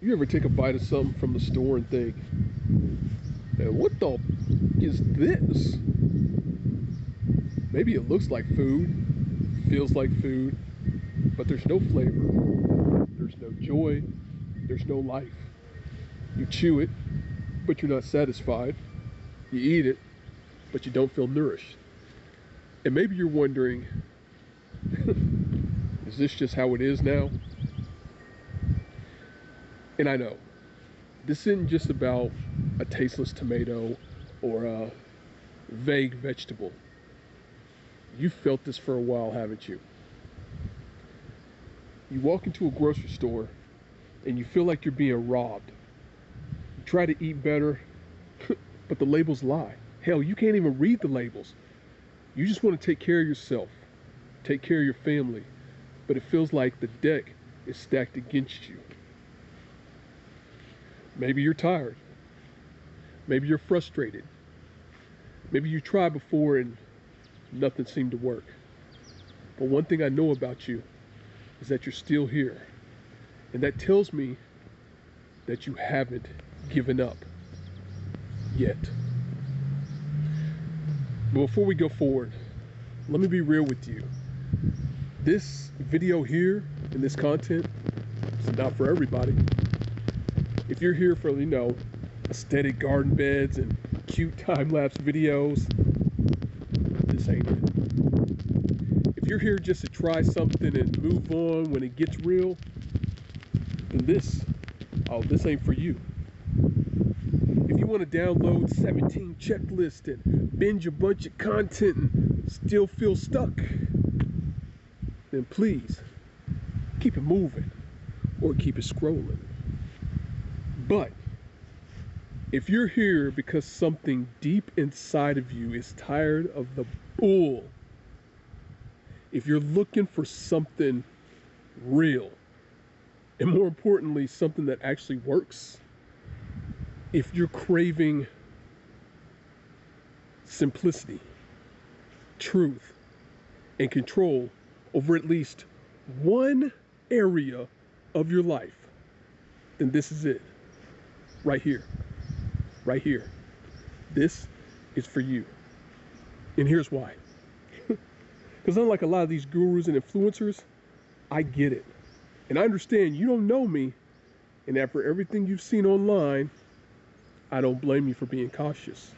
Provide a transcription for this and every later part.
You ever take a bite of something from the store and think, "Man, what the is this?" Maybe it looks like food, feels like food, but there's no flavor, there's no joy, there's no life. You chew it, but you're not satisfied. You eat it, but you don't feel nourished. And maybe you're wondering, is this just how it is now? And I know, this isn't just about a tasteless tomato or a vague vegetable. You've felt this for a while, haven't you? You walk into a grocery store and you feel like you're being robbed. You try to eat better, but the labels lie. Hell, you can't even read the labels. You just want to take care of yourself, take care of your family, but it feels like the deck is stacked against you. Maybe you're tired. Maybe you're frustrated. Maybe you tried before and nothing seemed to work. But one thing I know about you is that you're still here. And that tells me that you haven't given up yet. But before we go forward, let me be real with you. This video here and this content is not for everybody. If you're here for, aesthetic garden beds and cute time-lapse videos, this ain't it. If you're here just to try something and move on when it gets real, then this ain't for you. If you want to download 17 checklists and binge a bunch of content and still feel stuck, then please keep it moving or keep it scrolling. But if you're here because something deep inside of you is tired of the bull, if you're looking for something real, and more importantly, something that actually works, if you're craving simplicity, truth, and control over at least one area of your life, then this is it. Right here. Right here. This is for you. And here's why. Because unlike a lot of these gurus and influencers, I get it. And I understand you don't know me, and after everything you've seen online, I don't blame you for being cautious.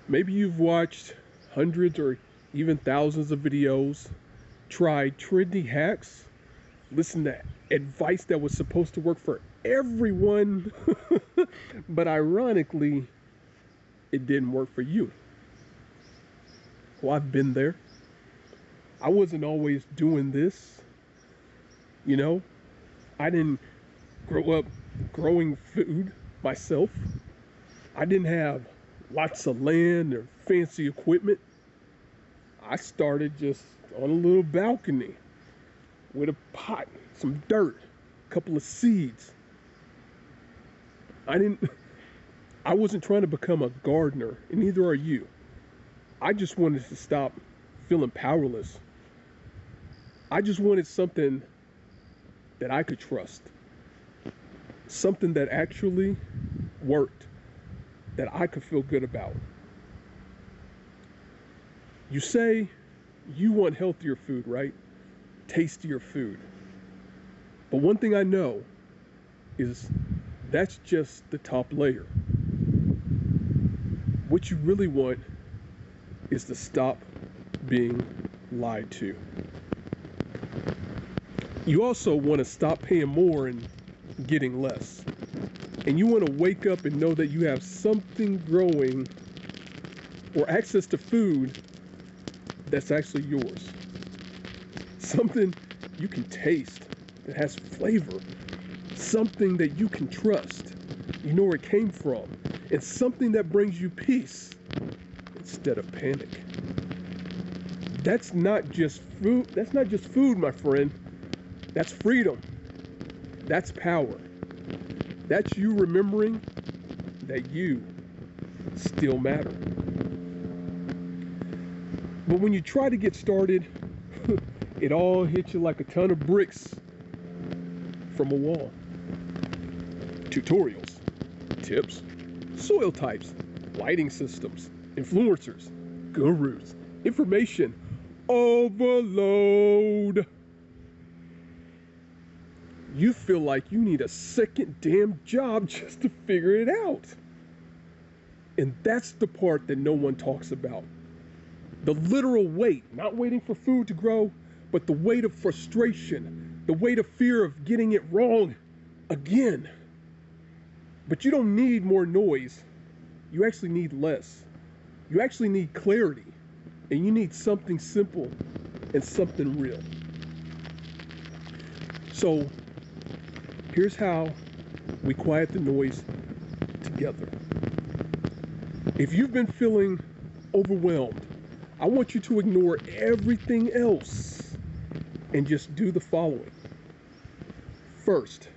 Maybe you've watched hundreds or even thousands of videos, tried trendy hacks, listened to advice that was supposed to work for everyone, but ironically, it didn't work for you. Well, I've been there. I wasn't always doing this. I didn't grow up growing food myself. I didn't have lots of land or fancy equipment. I started just on a little balcony with a pot, some dirt, a couple of seeds. I wasn't trying to become a gardener, and neither are you. I just wanted to stop feeling powerless. I just wanted something that I could trust. Something that actually worked, that I could feel good about. You say you want healthier food, right? Tastier food. But one thing I know is that's just the top layer. What you really want is to stop being lied to. You also want to stop paying more and getting less. And you want to wake up and know that you have something growing or access to food that's actually yours. Something you can taste that has flavor. Something that you can trust. You know where it came from. And something that brings you peace instead of panic. That's not just food. That's not just food, my friend. That's freedom. That's power. That's you remembering that you still matter. But when you try to get started, it all hits you like a ton of bricks from a wall. Tutorials, tips, soil types, lighting systems, influencers, gurus, information overload. You feel like you need a second damn job just to figure it out. And that's the part that no one talks about. The literal weight, not waiting for food to grow, but the weight of frustration, the weight of fear of getting it wrong again. But you don't need more noise. You actually need less. You actually need clarity. And you need something simple and something real. So here's how we quiet the noise together. If you've been feeling overwhelmed, I want you to ignore everything else and just do the following. First,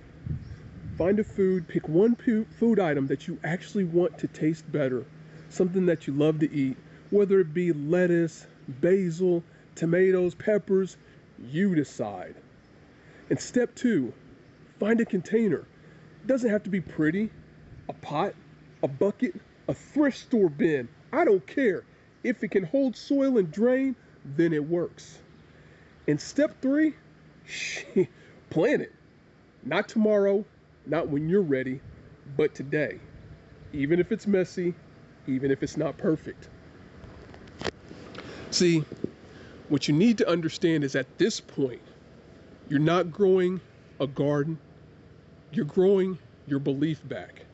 find a food, pick one food item that you actually want to taste better, something that you love to eat, whether it be lettuce, basil, tomatoes, peppers, you decide. And step two, find a container. It doesn't have to be pretty, a pot, a bucket, a thrift store bin, I don't care. If it can hold soil and drain, then it works. And step three, plant it. Not tomorrow, not when you're ready, but today. Even if it's messy, even if it's not perfect. See, what you need to understand is at this point, you're not growing a garden, you're growing your belief back.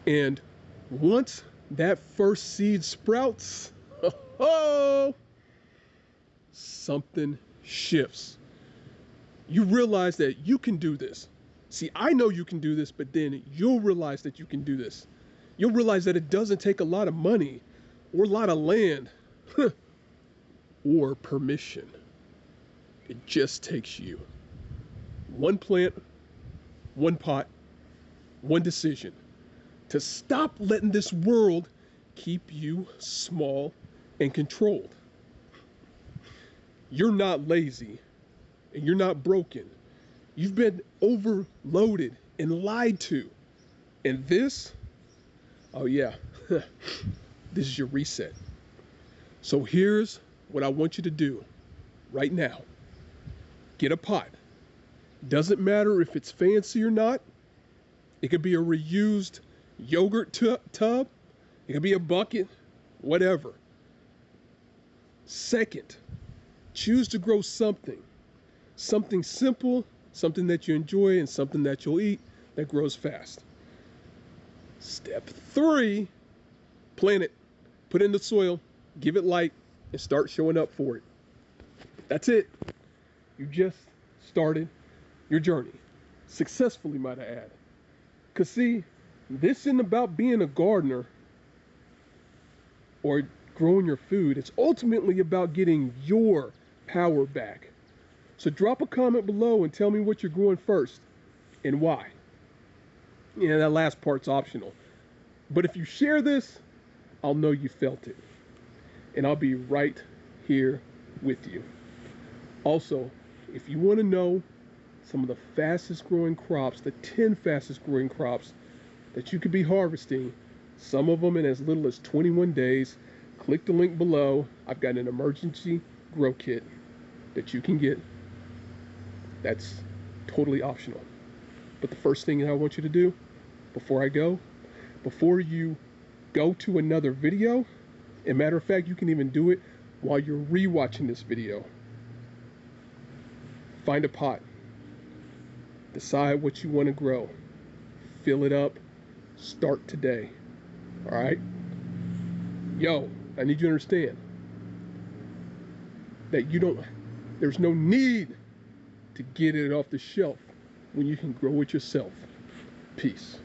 And once that first seed sprouts, something shifts. You realize that you can do this. See, I know you can do this, but then you'll realize that you can do this. You'll realize that it doesn't take a lot of money or a lot of land or permission. It just takes you. One plant, one pot, one decision. To stop letting this world keep you small and controlled. You're not lazy and you're not broken. You've been overloaded and lied to. And this, oh yeah, this is your reset. So here's what I want you to do right now. Get a pot. Doesn't matter if it's fancy or not. It could be a reused yogurt tub, it could be a bucket, whatever. Second, choose to grow something simple, something that you enjoy, and something that you'll eat that grows fast. Step three, plant it, put it in the soil, give it light, and start showing up for it. That's it. You just started your journey, successfully, might I add. Because see, this isn't about being a gardener or growing your food. It's ultimately about getting your power back. So drop a comment below and tell me what you're growing first and why. Yeah, that last part's optional. But if you share this, I'll know you felt it. And I'll be right here with you. Also, if you want to know some of the fastest growing crops, the 10 fastest growing crops that you could be harvesting, some of them in as little as 21 days, click the link below. I've got an emergency grow kit that you can get. That's totally optional. But the first thing that I want you to do before you go to another video, as a matter of fact, you can even do it while you're rewatching this video. Find a pot. Decide what you want to grow. Fill it up. Start today. All right? Yo, I need you to understand that there's no need to get it off the shelf when you can grow it yourself. Peace.